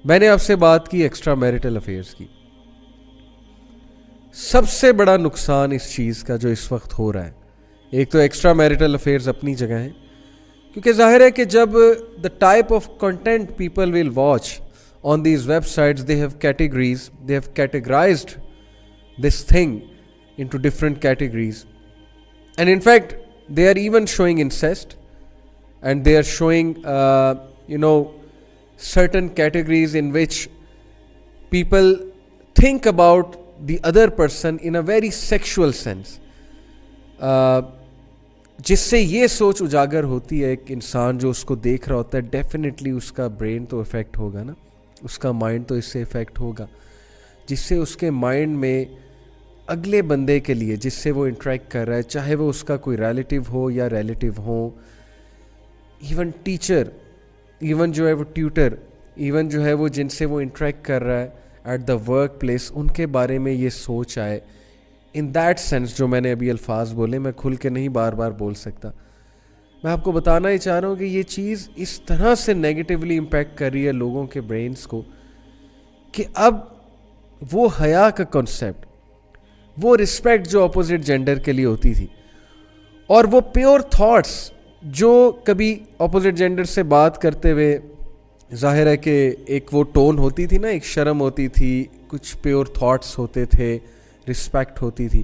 میں نے آپ سے بات کی ایکسٹرا میریٹل افیئرس کی. سب سے بڑا نقصان اس چیز کا جو اس وقت ہو رہا ہے, ایک تو ایکسٹرا میریٹل افیئرز اپنی جگہ ہیں, کیونکہ ظاہر ہے کہ جب the type of content people will watch on these web sites, they have categorised this thing into different categories, and in fact they are even showing incest, and they are showing certain categories in which people think about the other person in a very sexual sense, جس سے یہ سوچ اجاگر ہوتی ہے ایک انسان جو اس کو دیکھ رہا ہوتا ہے, ڈیفینیٹلی اس کا برین تو افیکٹ ہوگا نا, اس کا مائنڈ تو اس سے افیکٹ ہوگا, جس سے اس کے مائنڈ میں اگلے بندے کے لیے جس سے وہ انٹریکٹ کر رہا ہے, چاہے وہ اس کا کوئی ریلیٹیو ہو یا ریلیٹیو ہو, ایون ٹیچر, ایون جو ہے وہ ٹیوٹر, ایون جو ہے وہ جن سے وہ انٹریکٹ کر رہا ہے ایٹ دا ورک پلیس, ان کے بارے میں یہ سوچ آئے. ان دیٹ سینس جو میں نے ابھی الفاظ بولے, میں کھل کے نہیں بار بار بول سکتا, میں آپ کو بتانا ہی چاہ رہا ہوں کہ یہ چیز اس طرح سے نیگیٹیولی امپیکٹ کر رہی ہے لوگوں کے برینس کو کہ اب وہ حیا کا کنسیپٹ, وہ رسپیکٹ جو اپوزٹ جینڈر کے لیے ہوتی تھی, اور وہ پیور تھاٹس جو کبھی اپوزٹ جینڈر سے بات کرتے ہوئے ظاہر ہے کہ ایک وہ ٹون ہوتی تھی نا, ایک شرم ہوتی تھی, کچھ پیور تھاٹس ہوتے تھے, رسپیکٹ ہوتی تھی.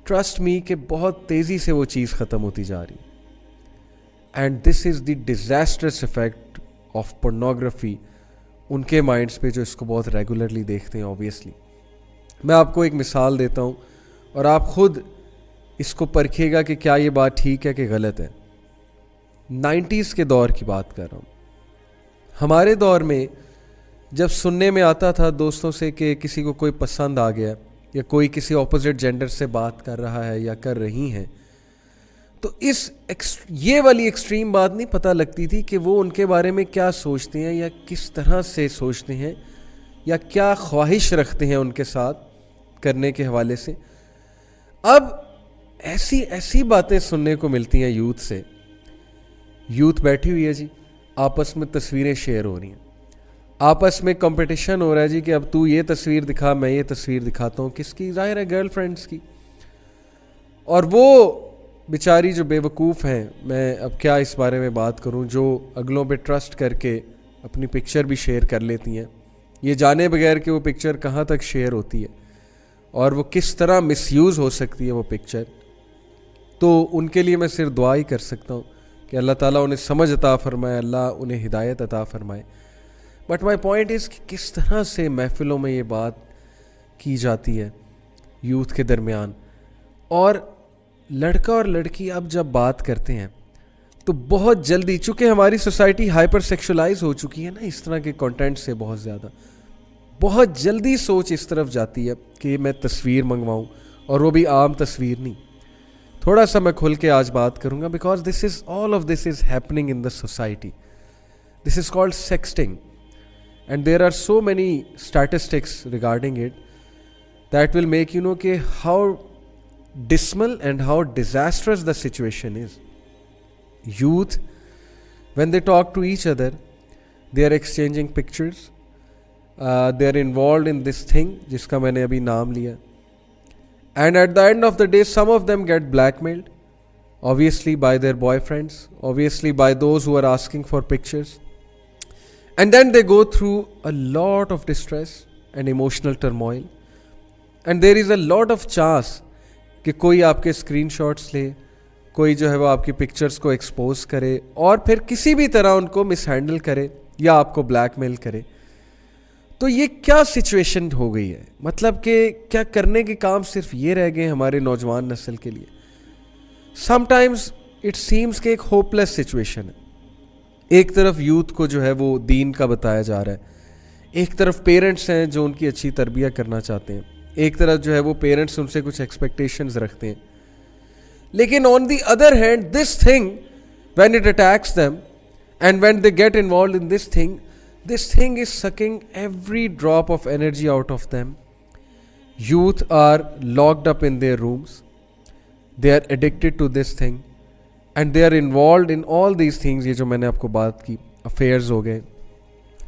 ٹرسٹ می کہ بہت تیزی سے وہ چیز ختم ہوتی جا رہی, and this is the disastrous effect of pornography ان کے مائنڈس پہ جو اس کو بہت ریگولرلی دیکھتے ہیں. آبویسلی میں آپ کو ایک مثال دیتا ہوں اور آپ خود اس کو پرکھیے گا کہ کیا یہ بات ٹھیک ہے کہ غلط ہے. 90s کے دور کی بات کر رہا ہوں. ہمارے دور میں جب سننے میں آتا تھا دوستوں سے کہ کسی کو کوئی پسند آ گیا یا کوئی کسی اپوزٹ جینڈر سے بات کر رہا ہے یا کر رہی ہیں, تو یہ والی ایکسٹریم بات نہیں پتہ لگتی تھی کہ وہ ان کے بارے میں کیا سوچتے ہیں یا کس طرح سے سوچتے ہیں یا کیا خواہش رکھتے ہیں ان کے ساتھ کرنے کے حوالے سے. اب ایسی باتیں سننے کو ملتی ہیں یوتھ سے. یوتھ بیٹھی ہوئی ہے جی, آپس میں تصویریں شیئر ہو رہی ہیں, آپس میں کمپٹیشن ہو رہا ہے جی کہ اب تو یہ تصویر دکھا, میں یہ تصویر دکھاتا ہوں. کس کی؟ ظاہر ہے گرل فرینڈس کی. اور وہ بیچاری جو بے وقوف ہیں, میں اب کیا اس بارے میں بات کروں, جو اگلوں پہ ٹرسٹ کر کے اپنی پکچر بھی شیئر کر لیتی ہیں, یہ جانے بغیر کہ وہ پکچر کہاں تک شیئر ہوتی ہے اور وہ کس طرح مس یوز ہو سکتی ہے وہ پکچر. تو ان کے لیے میں صرف دعا ہی کر سکتا ہوں کہ اللہ تعالیٰ انہیں سمجھ عطا فرمائے, اللہ انہیں ہدایت عطا فرمائے. بٹ مائی پوائنٹ از کہ کس طرح سے محفلوں میں یہ بات کی جاتی ہے یوتھ کے درمیان, اور لڑکا اور لڑکی اب جب بات کرتے ہیں تو بہت جلدی, چونکہ ہماری سوسائٹی ہائپر سیکشولائز ہو چکی ہے نا اس طرح کے کنٹینٹ سے, بہت جلدی سوچ اس طرف جاتی ہے کہ میں تصویر منگواؤں, اور وہ بھی عام تصویر نہیں. تھوڑا سا میں کھل کے آج بات کروں گا because all of this is happening in the society. This is called sexting, and there are so many statistics regarding it that will make you know کہ how dismal and how disastrous the situation is. Youth, when they talk to each other, they are exchanging pictures, they are involved in this thing جس کا میں نے ابھی نام لیا, and at the end of the day some of them get blackmailed, obviously by their boyfriends, obviously by those who are asking for pictures, and then they go through a lot of distress and emotional turmoil, and there is a lot of chance کہ کوئی آپ کے screen shots لے, کوئی جو ہے وہ آپ کی پکچرز کو ایکسپوز کرے اور پھر کسی بھی طرح ان کو مس ہینڈل کرے یا آپ کو بلیک میل کرے. تو یہ کیا سچویشن ہو گئی ہے, مطلب کہ کیا کرنے کے کام صرف یہ رہ گئے ہمارے نوجوان نسل کے لیے. سم ٹائمز اٹ سیمز کہ ایک ہوپ لیس سچویشن ہے. ایک طرف یوتھ کو جو ہے وہ دین کا بتایا جا رہا ہے, ایک طرف پیرنٹس ہیں جو ان کی اچھی تربیت کرنا چاہتے ہیں, ایک طرف جو ہے وہ پیرنٹس ان سے کچھ ایکسپیکٹیشنز رکھتے ہیں. لیکن on the other hand this thing when it attacks them and when they get involved in this thing is sucking every drop of energy out of them. Youth are locked up in their rooms, they are addicted to this thing, and they are involved in all these things. یہ جو میں نے آپ کو بات کی, affairs ہو گئے,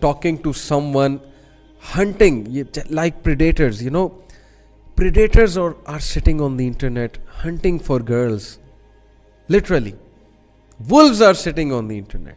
talking to someone, hunting, like predators, predators are sitting on the internet hunting for girls, literally. Wolves are sitting on the internet.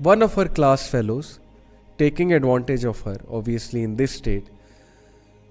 one of her class fellows, taking advantage of her obviously in this state,